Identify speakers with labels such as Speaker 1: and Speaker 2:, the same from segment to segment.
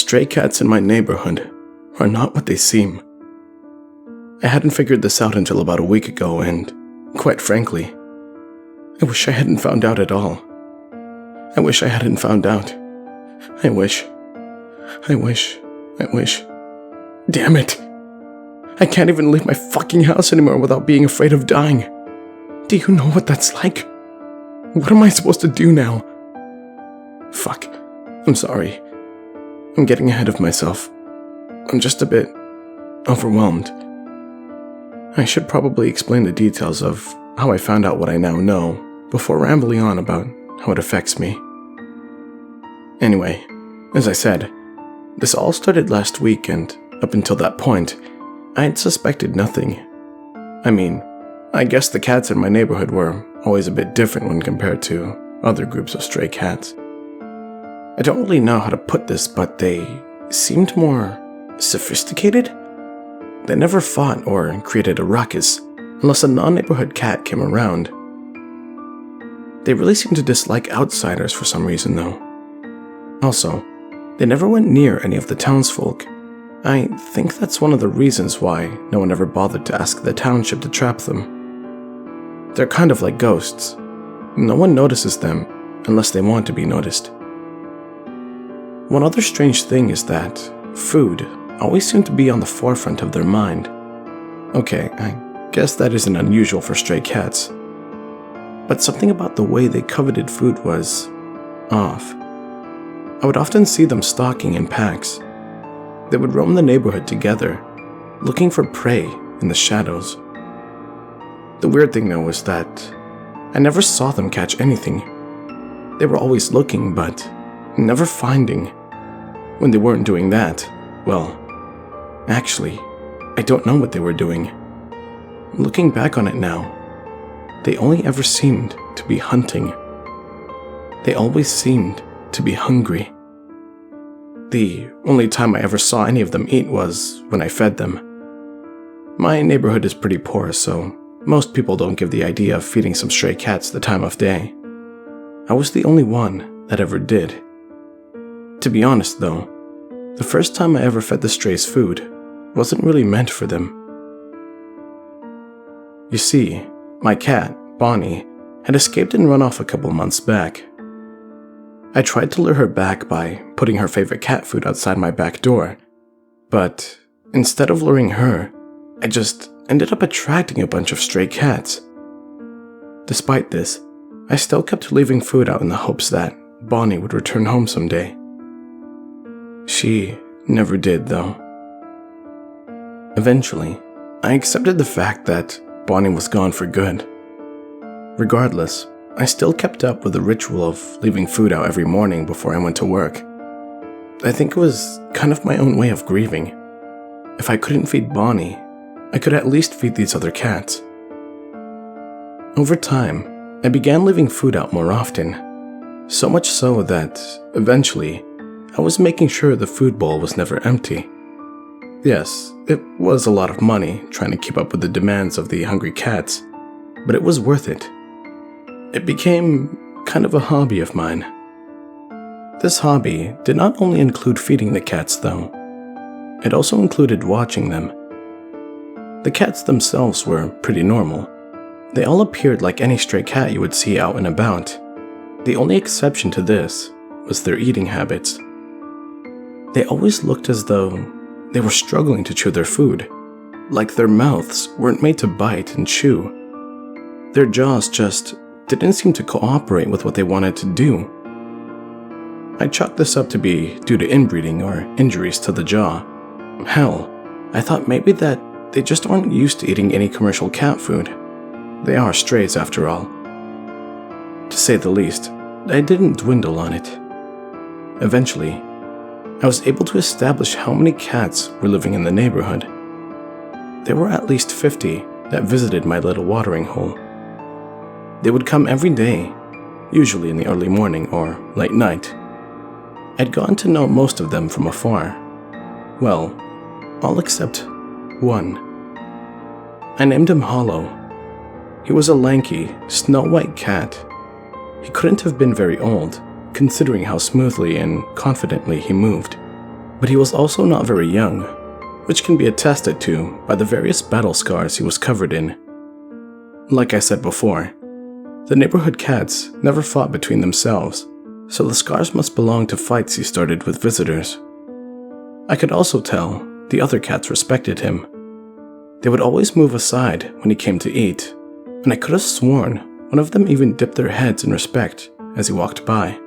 Speaker 1: stray cats in my neighborhood are not what they seem. I hadn't figured this out until about a week ago, and, quite frankly, I wish I hadn't found out at all. I wish I hadn't found out. I wish. Damn it. I can't even leave my fucking house anymore without being afraid of dying. Do you know what that's like? What am I supposed to do now? Fuck. I'm sorry. I'm getting ahead of myself. I'm just a bit overwhelmed. I should probably explain the details of how I found out what I now know before rambling on about how it affects me. Anyway, as I said, this all started last week, and up until that point, I had suspected nothing. I mean, I guess the cats in my neighborhood were always a bit different when compared to other groups of stray cats. I don't really know how to put this, but they seemed more sophisticated. They never fought or created a ruckus unless a non-neighborhood cat came around. They really seemed to dislike outsiders for some reason, though. Also, they never went near any of the townsfolk. I think that's one of the reasons why no one ever bothered to ask the township to trap them. They're kind of like ghosts. No one notices them unless they want to be noticed. One other strange thing is that food always seemed to be on the forefront of their mind. Okay, I guess that isn't unusual for stray cats. But something about the way they coveted food was off. I would often see them stalking in packs. They would roam the neighborhood together, looking for prey in the shadows. The weird thing, though, was that I never saw them catch anything. They were always looking, but never finding. When they weren't doing that, well, actually, I don't know what they were doing. Looking back on it now, they only ever seemed to be hunting. They always seemed to be hungry. The only time I ever saw any of them eat was when I fed them. My neighborhood is pretty poor, so most people don't give the idea of feeding some stray cats the time of day. I was the only one that ever did. To be honest, though, the first time I ever fed the strays food wasn't really meant for them. You see, my cat, Bonnie, had escaped and run off a couple months back. I tried to lure her back by putting her favorite cat food outside my back door, but instead of luring her, I just ended up attracting a bunch of stray cats. Despite this, I still kept leaving food out in the hopes that Bonnie would return home someday. She never did, though. Eventually, I accepted the fact that Bonnie was gone for good. Regardless, I still kept up with the ritual of leaving food out every morning before I went to work. I think it was kind of my own way of grieving. If I couldn't feed Bonnie, I could at least feed these other cats. Over time, I began leaving food out more often, so much so that, eventually, I was making sure the food bowl was never empty. Yes, it was a lot of money trying to keep up with the demands of the hungry cats, but it was worth it. It became kind of a hobby of mine. This hobby did not only include feeding the cats, though. It also included watching them. The cats themselves were pretty normal. They all appeared like any stray cat you would see out and about. The only exception to this was their eating habits. They always looked as though they were struggling to chew their food, like their mouths weren't made to bite and chew. Their jaws just didn't seem to cooperate with what they wanted to do. I chalked this up to be due to inbreeding or injuries to the jaw. Hell, I thought maybe that they just aren't used to eating any commercial cat food. They are strays after all. To say the least, I didn't dwindle on it. Eventually, I was able to establish how many cats were living in the neighborhood. There were at least 50 that visited my little watering hole. They would come every day, usually in the early morning or late night. I'd gotten to know most of them from afar. Well, all except one. I named him Hollow. He was a lanky, snow-white cat. He couldn't have been very old, considering how smoothly and confidently he moved. but he was also not very young, which can be attested to by the various battle scars he was covered in. Like I said before, the neighborhood cats never fought between themselves, so the scars must belong to fights he started with visitors. I could also tell the other cats respected him. They would always move aside when he came to eat, and I could have sworn one of them even dipped their heads in respect as he walked by.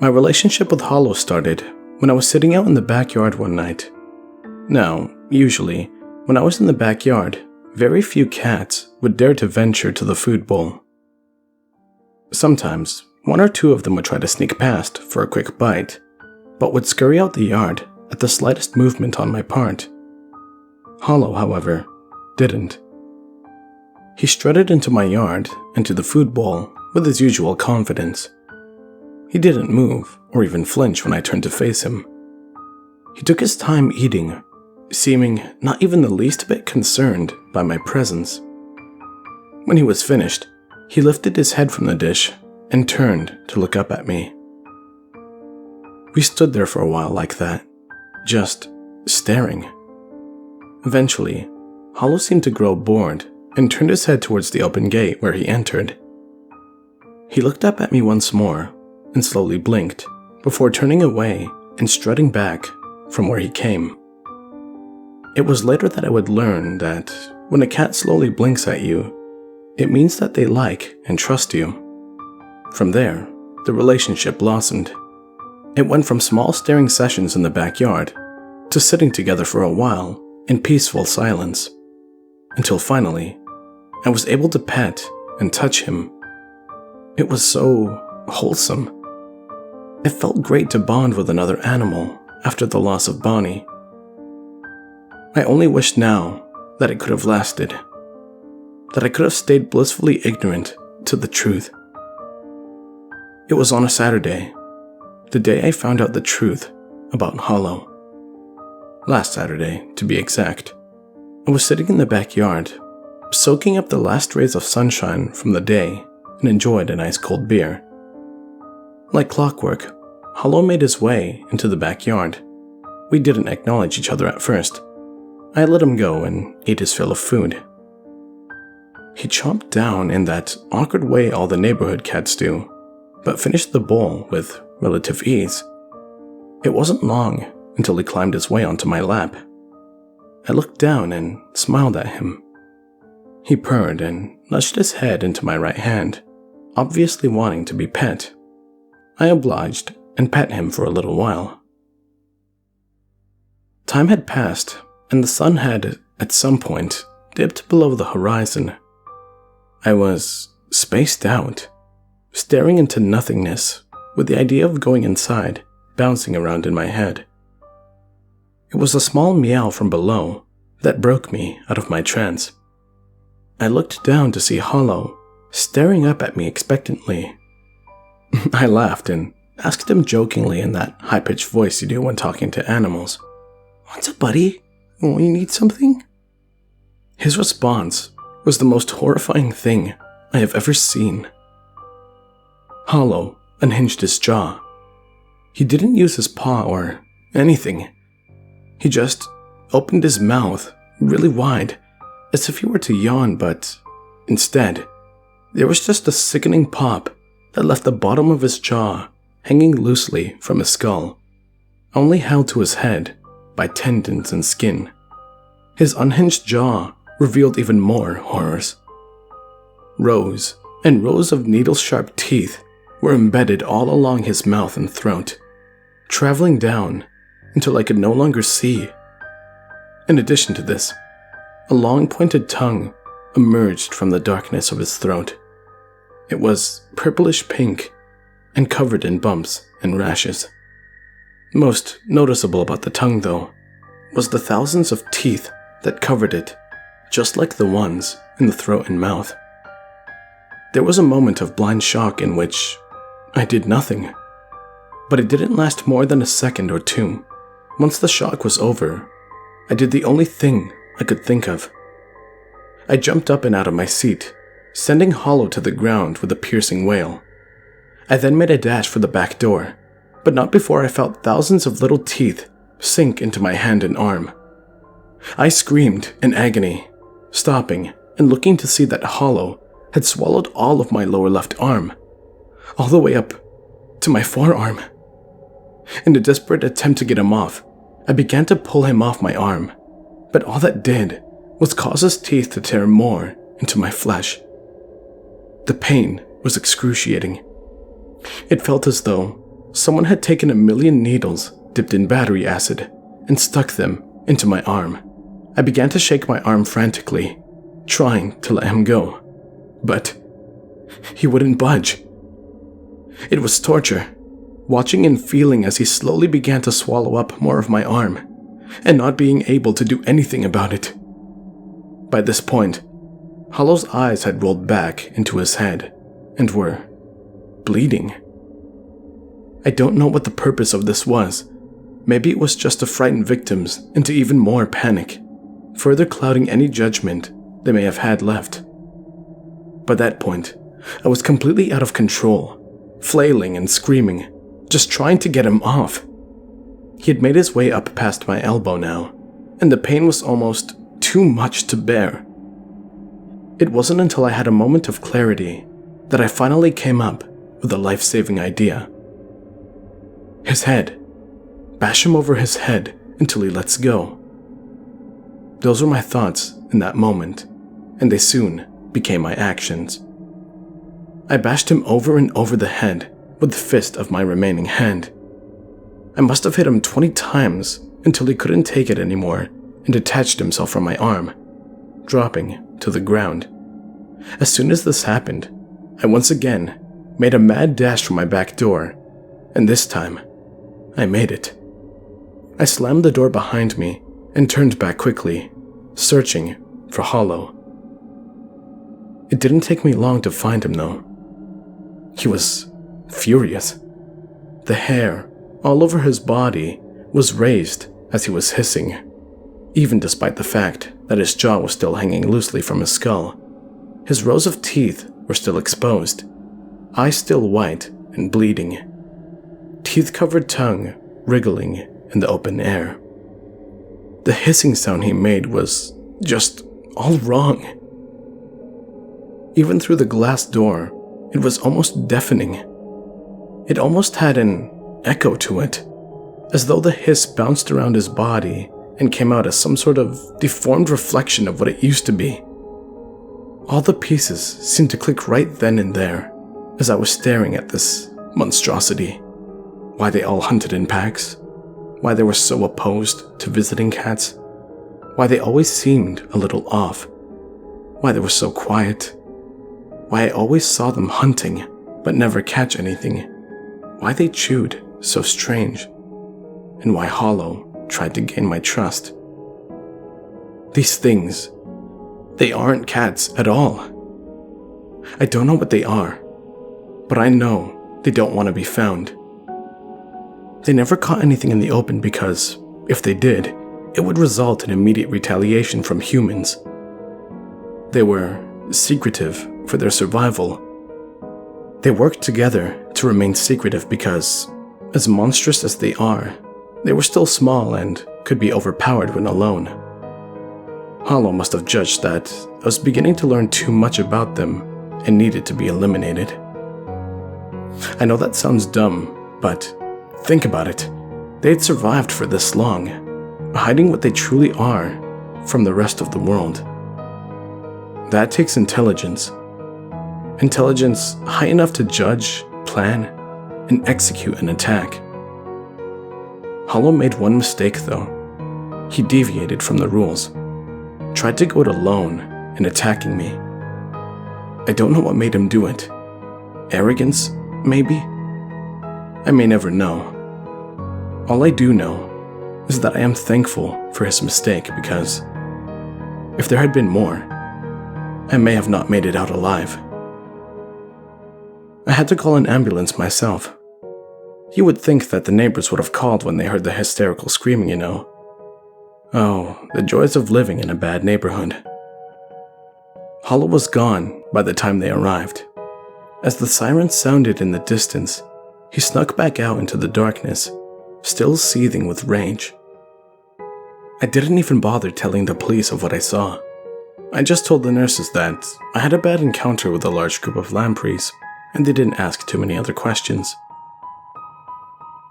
Speaker 1: My relationship with Hollow started when I was sitting out in the backyard one night. Now, usually, when I was in the backyard, very few cats would dare to venture to the food bowl. Sometimes, one or two of them would try to sneak past for a quick bite, but would scurry out the yard at the slightest movement on my part. Hollow, however, didn't. He strutted into my yard and to the food bowl with his usual confidence. He didn't move or even flinch when I turned to face him. He took his time eating, seeming not even the least bit concerned by my presence. When he was finished, he lifted his head from the dish and turned to look up at me. We stood there for a while like that, just staring. Eventually, Hollow seemed to grow bored and turned his head towards the open gate where he entered. He looked up at me once more and slowly blinked before turning away and strutting back from where he came. It was later that I would learn that when a cat slowly blinks at you, it means that they like and trust you. From there, the relationship blossomed. It went from small staring sessions in the backyard to sitting together for a while in peaceful silence, until finally, I was able to pet and touch him. It was so wholesome. It felt great to bond with another animal after the loss of Bonnie. I only wished now that it could have lasted, that I could have stayed blissfully ignorant to the truth. It was on a Saturday, the day I found out the truth about Hollow. Last Saturday, to be exact. I was sitting in the backyard, soaking up the last rays of sunshine from the day and enjoyed a nice cold beer. Like clockwork, Hollow made his way into the backyard. We didn't acknowledge each other at first. I let him go and ate his fill of food. He chomped down in that awkward way all the neighborhood cats do, but finished the bowl with relative ease. It wasn't long until he climbed his way onto my lap. I looked down and smiled at him. He purred and nudged his head into my right hand, obviously wanting to be pet. I obliged and pet him for a little while. Time had passed, and the sun had, at some point, dipped below the horizon. I was spaced out, staring into nothingness, with the idea of going inside bouncing around in my head. It was a small meow from below that broke me out of my trance. I looked down to see Hollow staring up at me expectantly. I laughed and asked him jokingly in that high-pitched voice you do when talking to animals, "What's up, buddy? Oh, you need something?" His response was the most horrifying thing I have ever seen. Hollow unhinged his jaw. He didn't use his paw or anything. He just opened his mouth really wide, as if he were to yawn, but instead, there was just a sickening pop that left the bottom of his jaw hanging loosely from his skull, only held to his head by tendons and skin. His unhinged jaw revealed even more horrors. Rows and rows of needle-sharp teeth were embedded all along his mouth and throat, traveling down until I could no longer see. In addition to this, a long pointed tongue emerged from the darkness of his throat. It was purplish pink and covered in bumps and rashes. Most noticeable about the tongue, though, was the thousands of teeth that covered it, just like the ones in the throat and mouth. There was a moment of blind shock in which I did nothing, but it didn't last more than a second or two. Once the shock was over, I did the only thing I could think of. I jumped up and out of my seat, sending Hollow to the ground with a piercing wail. I then made a dash for the back door, but not before I felt thousands of little teeth sink into my hand and arm. I screamed in agony, stopping and looking to see that Hollow had swallowed all of my lower left arm, all the way up to my forearm. In a desperate attempt to get him off, I began to pull him off my arm, but all that did was cause his teeth to tear more into my flesh. The pain was excruciating. It felt as though someone had taken 1,000,000 needles dipped in battery acid and stuck them into my arm. I began to shake my arm frantically, trying to let him go, but he wouldn't budge. It was torture, watching and feeling as he slowly began to swallow up more of my arm, and not being able to do anything about it. By this point, Hollow's eyes had rolled back into his head and were bleeding. I don't know what the purpose of this was. Maybe it was just to frighten victims into even more panic, further clouding any judgment they may have had left. By that point, I was completely out of control, flailing and screaming, just trying to get him off. He had made his way up past my elbow now, and the pain was almost too much to bear. It wasn't until I had a moment of clarity that I finally came up with a life-saving idea. His head. Bash him over his head until he lets go. Those were my thoughts in that moment, and they soon became my actions. I bashed him over and over the head with the fist of my remaining hand. I must have hit him 20 times until he couldn't take it anymore and detached himself from my arm, dropping to the ground. As soon as this happened, I once again made a mad dash for my back door, and this time, I made it. I slammed the door behind me and turned back quickly, searching for Hollow. It didn't take me long to find him, though. He was furious. The hair all over his body was raised as he was hissing, even despite the fact that his jaw was still hanging loosely from his skull. His rows of teeth were still exposed, eyes still white and bleeding, teeth-covered tongue wriggling in the open air. The hissing sound he made was just all wrong. Even through the glass door, it was almost deafening. It almost had an echo to it, as though the hiss bounced around his body and came out as some sort of deformed reflection of what it used to be. All the pieces seemed to click right then and there as I was staring at this monstrosity. Why they all hunted in packs, why they were so opposed to visiting cats, why they always seemed a little off, why they were so quiet, why I always saw them hunting but never catch anything, why they chewed so strange, and why Hollow tried to gain my trust. These things, they aren't cats at all. I don't know what they are, but I know they don't want to be found. They never caught anything in the open because, if they did, it would result in immediate retaliation from humans. They were secretive for their survival. They worked together to remain secretive because, as monstrous as they are, they were still small and could be overpowered when alone. Hollow must have judged that I was beginning to learn too much about them and needed to be eliminated. I know that sounds dumb, but think about it. They had survived for this long, hiding what they truly are from the rest of the world. That takes intelligence. Intelligence high enough to judge, plan, and execute an attack. Hollow made one mistake, though. He deviated from the rules, tried to go it alone in attacking me. I don't know what made him do it. Arrogance, maybe? I may never know. All I do know is that I am thankful for his mistake because if there had been more, I may have not made it out alive. I had to call an ambulance myself. You would think that the neighbors would have called when they heard the hysterical screaming, you know. Oh, the joys of living in a bad neighborhood. Hollow was gone by the time they arrived. As the siren sounded in the distance, he snuck back out into the darkness, still seething with rage. I didn't even bother telling the police of what I saw. I just told the nurses that I had a bad encounter with a large group of lampreys, and they didn't ask too many other questions.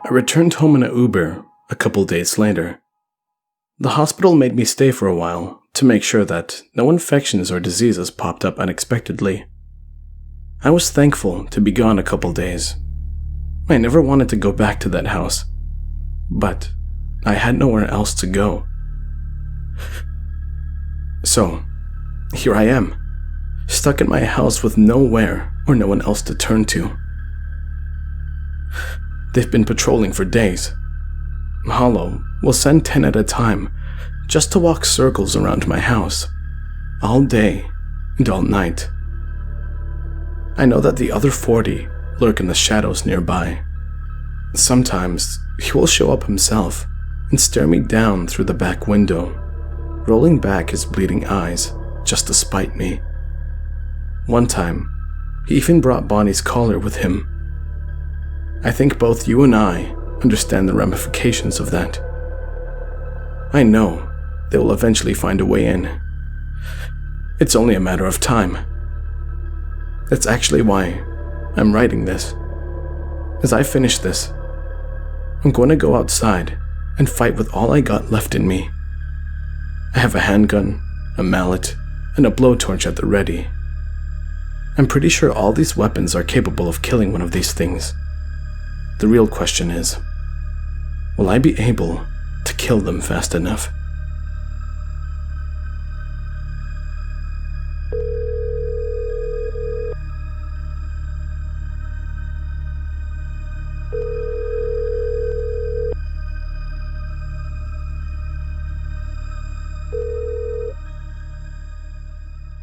Speaker 1: I returned home in an Uber a couple days later. The hospital made me stay for a while to make sure that no infections or diseases popped up unexpectedly. I was thankful to be gone a couple days. I never wanted to go back to that house, but I had nowhere else to go. So, here I am, stuck in my house with nowhere or no one else to turn to. They've been patrolling for days. Hollow will send 10 at a time just to walk circles around my house, all day and all night. I know that the other 40 lurk in the shadows nearby. Sometimes he will show up himself and stare me down through the back window, rolling back his bleeding eyes just to spite me. One time, he even brought Bonnie's collar with him. I think both you and I understand the ramifications of that. I know they will eventually find a way in. It's only a matter of time. That's actually why I'm writing this. As I finish this, I'm going to go outside and fight with all I got left in me. I have a handgun, a mallet, and a blowtorch at the ready. I'm pretty sure all these weapons are capable of killing one of these things. The real question is, will I be able to kill them fast enough?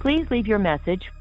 Speaker 2: Please leave your message